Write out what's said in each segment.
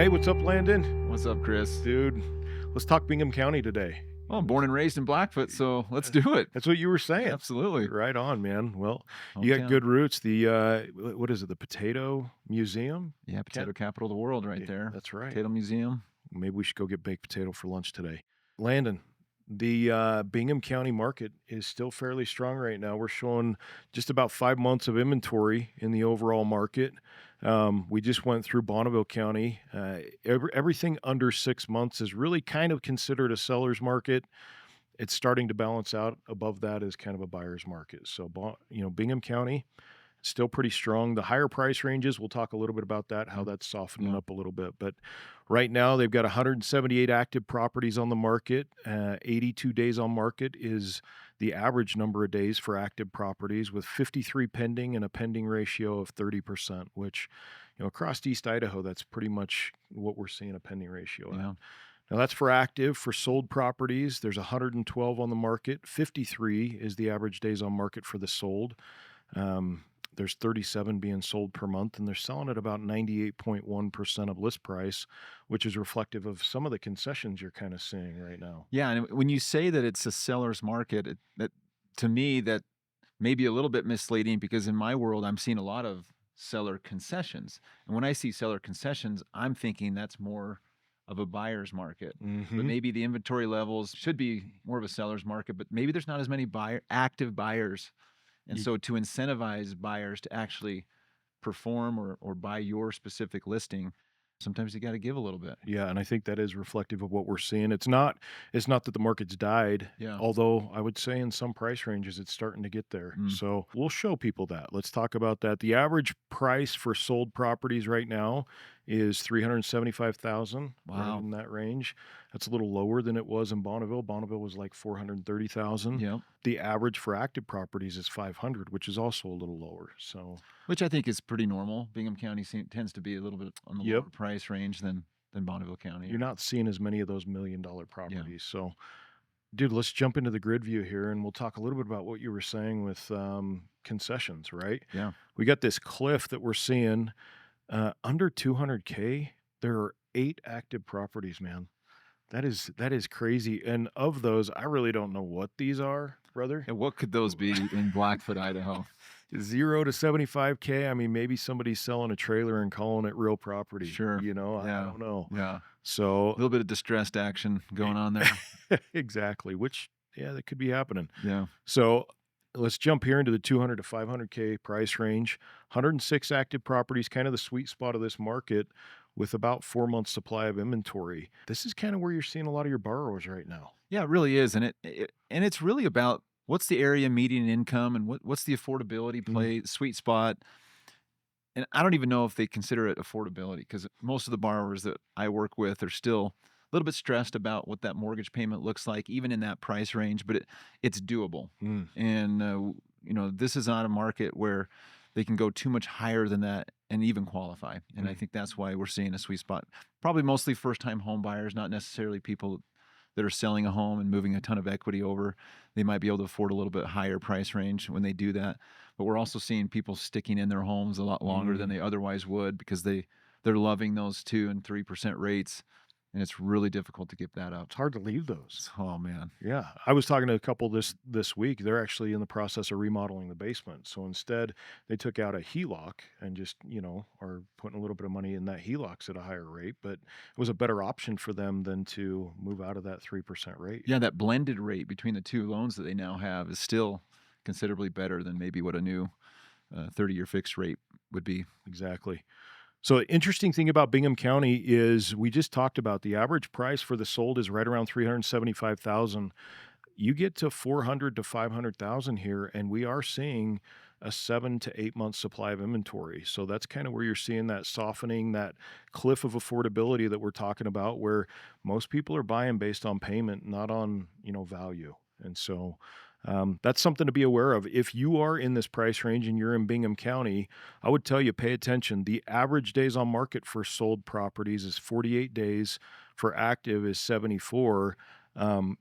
Hey, what's up, Landon? What's up, Kris? Dude, let's talk Bingham County today. Well, I'm born and raised in Blackfoot, so let's do it. That's what you were saying. Absolutely. Right on, man. Well, you got Hometown. good roots. The what is it? The Potato Museum? Yeah, potato capital of the world right Yeah, there. that's right. Potato museum. Maybe we should go get baked potato for lunch today. Landon, the Bingham County market is still fairly strong right now. We're showing just about 5 months of inventory in the overall market. We just went through Bonneville County. Everything under 6 months is really kind of considered a seller's market. It's starting to balance out. Above that is kind of a buyer's market. So, Bingham County still pretty strong. The higher price ranges, we'll talk a little bit about that, how that's softening Yeah. up a little bit. But right now, they've got 178 active properties on the market. 82 days on market is the average number of days for active properties, with 53 pending and a pending ratio of 30%, which, across East Idaho, that's pretty much what we're seeing a pending ratio Yeah. at. Now, that's for active. For sold properties, there's 112 on the market. 53 is the average days on market for the sold. There's 37 being sold per month, and they're selling at about 98.1% of list price, which is reflective of some of the concessions you're kind of seeing right now. Yeah, and when you say that it's a seller's market, that to me that may be a little bit misleading because in my world I'm seeing a lot of seller concessions. And when I see seller concessions, I'm thinking that's more of a buyer's market. But Mm-hmm. maybe the inventory levels should be more of a seller's market, but maybe there's not as many active buyers. And Ye- so to incentivize buyers to actually perform or buy your specific listing, sometimes you got to give a little bit. Yeah, and I think that is reflective of what we're seeing. It's not that the market's died, Yeah. although I would say in some price ranges it's starting to get there. Mm. So we'll show people that. Let's talk about that. The average price for sold properties right now is 375,000, right Wow. in that range. That's a little lower than it was in Bonneville. Bonneville was like 430,000. Yeah. The average for active properties is 500, which is also a little lower. So Which I think is pretty normal. Bingham County tends to be a little bit on the Yep. lower price range than Bonneville County. You're not seeing as many of those $1 million properties. So, dude, let's jump into the grid view here, and we'll talk a little bit about what you were saying with concessions, right? Yeah. We got this cliff that we're seeing under 200K. There are 8 active properties, man. That is crazy. And of those, I really don't know what these are, brother. And what could those be in Blackfoot, Idaho? 0 to 75K. I mean, maybe somebody's selling a trailer and calling it real property. Sure. I Yeah. don't know. Yeah. A So little bit of distressed action going on there. exactly, which that could be happening. Yeah. So let's jump here into the 200 to 500K price range. 106 active properties, kind of the sweet spot of this market, with about 4 months supply of inventory. This is kind of where you're seeing a lot of your borrowers right now. Yeah, it really is, and it's really about what's the area median income and what's the affordability play sweet spot. And I don't even know if they consider it affordability because most of the borrowers that I work with are still a little bit stressed about what that mortgage payment looks like, even in that price range. But it's doable, Mm. and this is not a market where they can go too much higher than that and even qualify. And I think that's why we're seeing a sweet spot. Probably mostly first-time home buyers, not necessarily people that are selling a home and moving a ton of equity over. They might be able to afford a little bit higher price range when they do that. But we're also seeing people sticking in their homes a lot longer than they otherwise would because they're loving those 2% and 3% rates, and it's really difficult to give that up. It's hard to leave those. Oh man. Yeah, I was talking to a couple this week. They're actually in the process of remodeling the basement. So instead, they took out a HELOC and just are putting a little bit of money in that HELOCs at a higher rate. But it was a better option for them than to move out of that 3% rate. Yeah, that blended rate between the two loans that they now have is still considerably better than maybe what a new 30-year fixed rate would be. Exactly. So the interesting thing about Bingham County is we just talked about the average price for the sold is right around 375,000. You get to 400 to 500,000 here, and we are seeing a 7 to 8 month supply of inventory. So that's kind of where you're seeing that softening, that cliff of affordability that we're talking about, where most people are buying based on payment, not on value. And so that's something to be aware of. If you are in this price range and you're in Bingham County, I would tell you pay attention. The average days on market for sold properties is 48 days. For active is 74.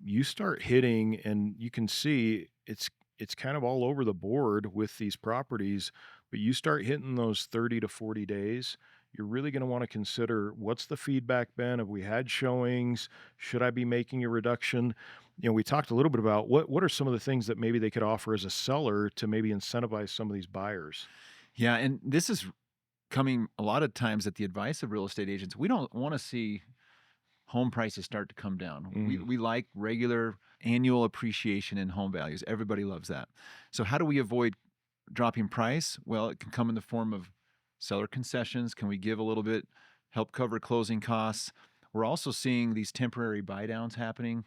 You start hitting, and you can see it's kind of all over the board with these properties, but you start hitting those 30 to 40 days, you're really going to want to consider what's the feedback been? Have we had showings? Should I be making a reduction? We talked a little bit about what are some of the things that maybe they could offer as a seller to maybe incentivize some of these buyers. Yeah, and this is coming a lot of times at the advice of real estate agents. We don't want to see home prices start to come down. Mm, We like regular annual appreciation in home values. Everybody loves that. So how do we avoid dropping price? Well, it can come in the form of seller concessions. Can we give a little bit, help cover closing costs? We're also seeing these temporary buy downs happening.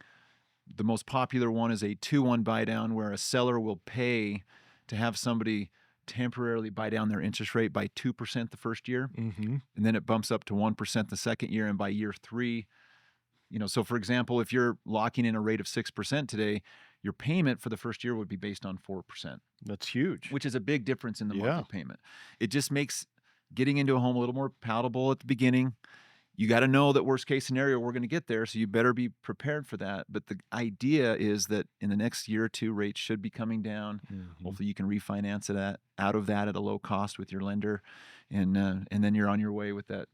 The most popular one is a 2-1 buy down where a seller will pay to have somebody temporarily buy down their interest rate by 2% the first year, hmm and then it bumps up to 1% the second year, and by year 3, so for example, if you're locking in a rate of 6% today, your payment for the first year would be based on 4%, That's huge. which is a big difference in the Yeah. monthly payment. It just makes getting into a home a little more palatable at the beginning. You got to know that worst case scenario, we're going to get there. So you better be prepared for that. But the idea is that in the next year or two, rates should be coming down. Mhm. Hopefully you can refinance it out of that at a low cost with your lender. And then you're on your way with that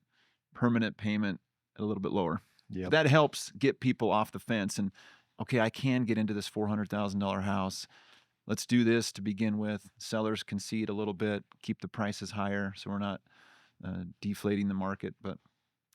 permanent payment at a little bit lower. But Yep. that helps get people off the fence and, okay, I can get into this $400,000 house. Let's do this to begin with. Sellers concede a little bit, keep the prices higher so we're not deflating the market. But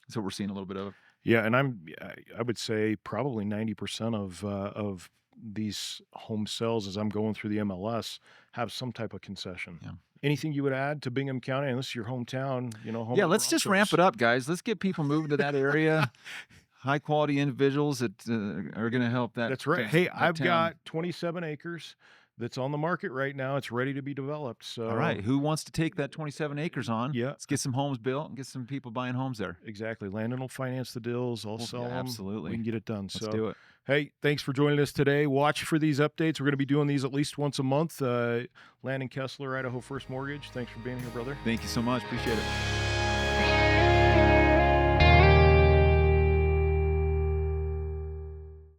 that's what we're seeing a little bit of. Yeah, and I would say probably 90% of these home sales as I'm going through the MLS have some type of concession. Yeah. Anything you would add to Bingham County? And this is your hometown, home Yeah, of the let's just ramp Broncos. it up, guys. Let's get people moving to that area. High quality individuals that are going to help That's right. Hey, that I've town. got 27 acres that's on the market right now. It's ready to be developed. So, All right, who wants to take that 27 acres on? yeah, Let's get some homes built and get some people buying homes there. exactly. Landon will finance the deals. I'll Well, sell yeah, them. absolutely. We can get it done. Let's So, do it. hey, thanks for joining us today. Watch for these updates. We're going to be doing these at least once a month. Landon Kesler, Idaho First Mortgage. Thanks for being here, brother. Thank you so much. Appreciate it.